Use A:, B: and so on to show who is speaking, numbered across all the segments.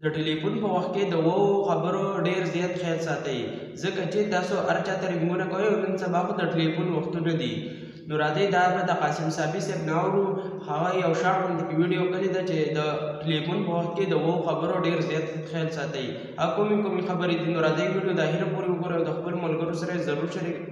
A: د ټلیفون په وخت کې د وو خبرو ډیر زیات خیال ساتئ ځکه چې تاسو هر چاته رنګونه کوئ او نن سبا خو د ټلیفون وختونه دي. نو راځئ دا به د قاسم صاحبي صاحب نه اورو. هغه یو شارټ غوندې ویډیو کړې ده چې د ټلیفون په وخت کې د وو خبرو ډیر زیات خیال ساتئ. هغه کومې خبرې دي نو راځئ ویډیو د اخره پورې وګورئ او د خپل ملګرو سره ضرور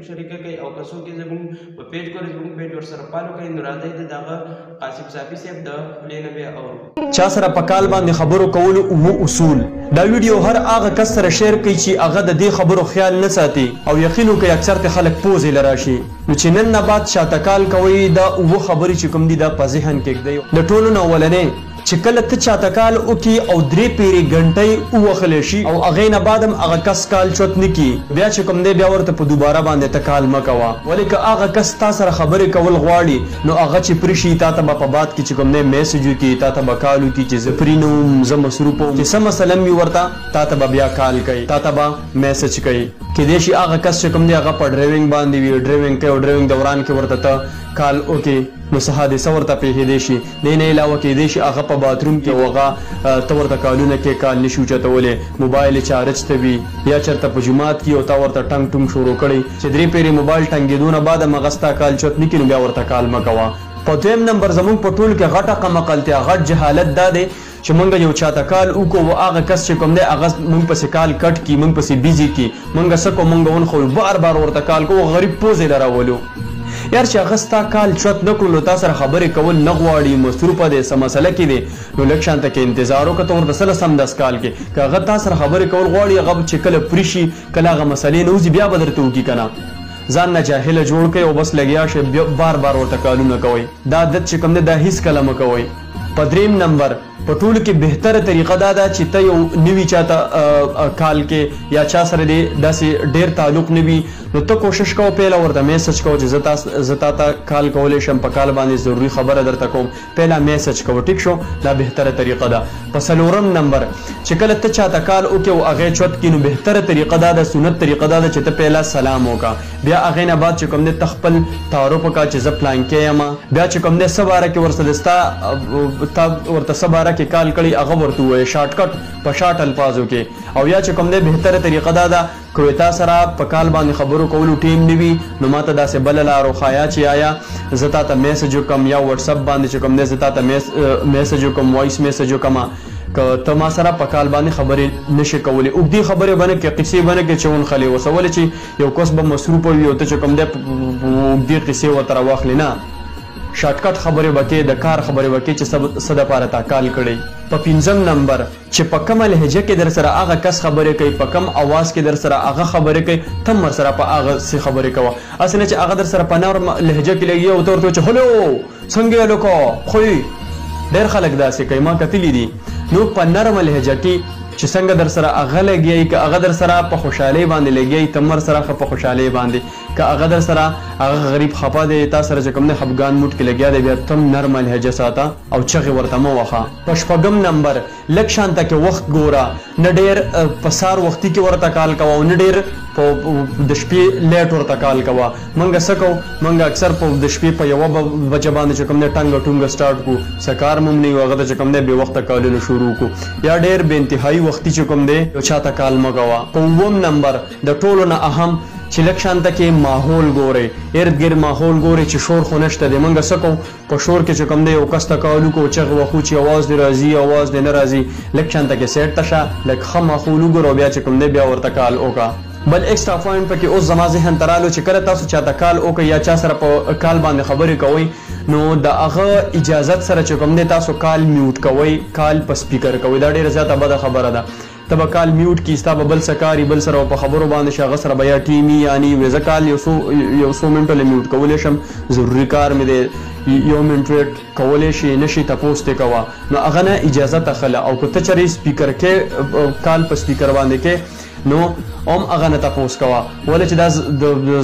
A: شریکه کړئ او که څوک یې زموږ په پیج ګورئ زموږ پیج ورسره فالو کړئ. نو راځئ د دغه قاسم صاحبي صاحب د خولې نه بیا اورو.
B: چا سره په کال باندې خبرو کولو اووه اصول. دا ویډیو هر هغه کس سره شیر کوي چې هغه د دې خبرو خیال نه ساتي او یقین وکړي اکثر ته خلک پوزې له راشي. نو چې نن نه بعد شاته کال کوئ دا اووه خبرې چې کوم دي دا په ذهن کې ږدئ. د ټولو نه اولنۍ چې کله ته چاته کال وکړي او 3 پیرې غنټۍ ووهلی شي او هغې نه بعد هم هغه کس کال چوت نه کړي بیا چې کوم دی بیا ورته په دوباره باندې ته کال مه کوه. ولې که هغه کس تا سره خبرې کول غواړي نو هغه چې پرې شي تا ته به په بعد کې چې کوم دی میسج وکړي تا ته به کال وکړي چې زه فري نه وم زه مصروف وم چې څه مثلا وي ورته تا ته به بیا کال کوي تا ته به میسج کوي. کیدای شي هغه کس چې کوم دی هغه په ډرایوینګ باندې وي ډرایوینګ کوي او ډرایوینګ دوران کې ورته ته کال وکړي نو څه حادثه ورته پیښیدی شي. دې نه علاوه کیدای شي هغه په باتروم کې او هغه ته ورته کالونه کې کال نشي اوچتولی موبایل یې چارج ته وي یا چېرته په جومات کې او تا ورته ټنګ ټونګ شروع کړی چې 3 پیرې موبایل ټنګېدو نه بعد هم هغه ستا کال چوت نه کړي نو بیا ورته کال مه کوه. په دویم نمبر زموږ په ټولو کې غټه قمقلتیا غټ جهالت دا دی چې موږ یو چاته کال وکړو او هغه کس چې کوم دی هغه موږ پسې کال کټ کړي موږ پسې بیزي کړي موږ څه کوو موږ ونښوو بار بار ورته کال کوو غریب پوزې له راولو. یار چې هغه ستا کال چوت نه کړو نو تا سره خبرې کول نه غواړي مصروفه دی څه مسله کې دی نو لږ شانته کې انتظار وکړه ته ورته سله سمدس کال کې که هغه تا سره خبرې کول غواړي هغه چې کله پرې شي کله هغه مسلې نه وځي بیا به درته وکړي که نه ځان نه جاهله جوړ کړئ او بس لګیا شئ بار بار ورته کالونه کوئ. دا عادت چې کوم دی دا هیڅ کله مه کوئ. په دریم نمبر په ټولو کې بهتره طریقه دا ده چې ته یو نوي چاته کال کې یا چا سره دې داسې ډېر تعلق نه وي نو ته کوشش کوه پهله ورته میسج کوه چې زه تا ته کال کولی شم په کال باندې ضروري خبره درته کوم پهله میسج کوه ټیک شو دا بهتره طریقه ده. په څلورم نمبر چې کله ته چاته کال وکړې او هغې چوت کړي نو بهتره طریقه دا ده سنت طریقه دا ده چې ته پهله سلام وکړه بیا هغې نه بعد چې کوم دی ته خپل تعارف وکړه چې زه پلانکې یم بیا چې کوم دی څه باره کې ورسره ستا تا ورته څه باره کې کال کړی هغه ورته ووایې شارټکټ په شارټ الفاظو کې. او یا چې کوم دی بهتره طریقه دا ده که تا سره په کال باندې خبرو کولو ټیم نه وي نو ما ته داسې بله لار وښایه چې آیا زه تا ته میسج وکړم یا وټسپ باندې چې کوم دی زه تا ته میسج وکړم وایس میسج وکړم که ته ما سره په کال باندې خبرې نشي کولی اوږدې خبرې به نه کړې قصې به نه کړې چې ونښلې اوسه ولې چې یو کس به مصروفه وي او ته چې کوم دی اوږدې قصې ورته راواخلې نه شارټکټ خبرې به کې د کار خبرې به کې چې څه دپاره تا کال کړی. په پنځم نمبر چې په کومه لهجه کې در سره هغه کس خبرې کوي په کم اواز کې در سره هغه خبرې کوي ته هم ورسره په هغه څه خبرې کوه. هسې نه چې هغه در سره په نرم لهجه کې لګي او ته ورته چې هلو څنګه یې لکه خوی ډېر خلک داسې کوي ما کتلي دي. نو په نرمه لهجه کې چې څنګه در سره هغه لګیایي که هغه در سره په خوشحالۍ باندې لګیایي ته هم ورسره ښه په خوشحالۍ باندې که هغه در سره هغه غریب خفه دی تا سره چې کوم دی خفګان موډ کې لګیا دی بیا ته هم نرمه لهجه ساته او چغې ورته مه وهه. په شپږم نمبر لږ شانته کې وخت ګوره نه ډېر په سهار وختي کې ورته کال کوه او نه ډېر د شپې لیټ ورته کال کوه. موږ څه کوو موږ اکثر د شپې په یوه بجه باندې چې کوم دی ټنګه ټونګه سټارټ کړو څه کار مو هم نه وي هغه ته چې کوم دی بې وخته کالونه شروع کړو یا ډېر بې انتهایي وختي چې کوم دی یو چاته کال مه کوه. په اووم نمبر د ټولو نه اهم چې لږ شانته کې ماحول ګورئ ارد ګرد ماحول ګورئ چې شور خو نشته دی. موږ څه کوو په شور کې چې کوم دی یو کس ته کال وکړو چغې وهو چې اواز دې راځي اواز دې نه راځي لږ شانته کې سیټ ته شه لږ ښه ماحول وګوره بیا چې کوم دی بیا ورته کال وکړه. بل ایکسټرا پوینټ پکې اوس زما ذهن ته رالو چې کله تاسو چاته کال وکړئ یا چا سره په کال باندې خبرې کوئ نو د هغه اجازت سره چې کوم دی تاسو کال میوټ کوئ کال په سپیکر کوئ دا ډېره زیاته بده خبره ده. ته به کال میوټ کړي ستا به بل څه کاري بل سره په خبرو باندې شي هغه سره به یا ټیمي یعنی وې زه کال یو څو منټو له میوټ کولی شم ضروري کار مې دی یو منټ ویټ کولی شي نه شي تپوس ترې کوه نو هغه نه اجازت اخله. او که ته چېرې سپیکر کې کال په سپیکر باندې کې نو هم هغه نه تپوس کوه ولې چې دا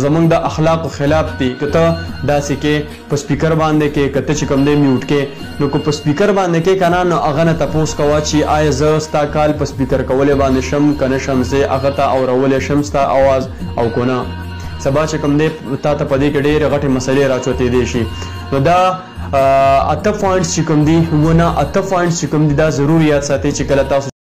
B: زموږ د اخلاقو خلاف دي. که ته داسې کې په سپیکر باندې کې که ته چې کوم دی میوټ کې نو که په سپیکر باندې کې که نه نو هغه نه تپوس کوه چې آیا زه ستا کال په سپیکر کولی باندې شم که نه شم زه هغه ته اورولی شم ستا اواز او که نه سبا چې کوم دی تا ته په دې کې ډېرې غټې مسلې راچوتېدی شي. نو دا 8 پوینټس چې کوم دي ونه 8 پوینټس چې کوم دي دا ضرور یاد ساتئ چې کله تاسو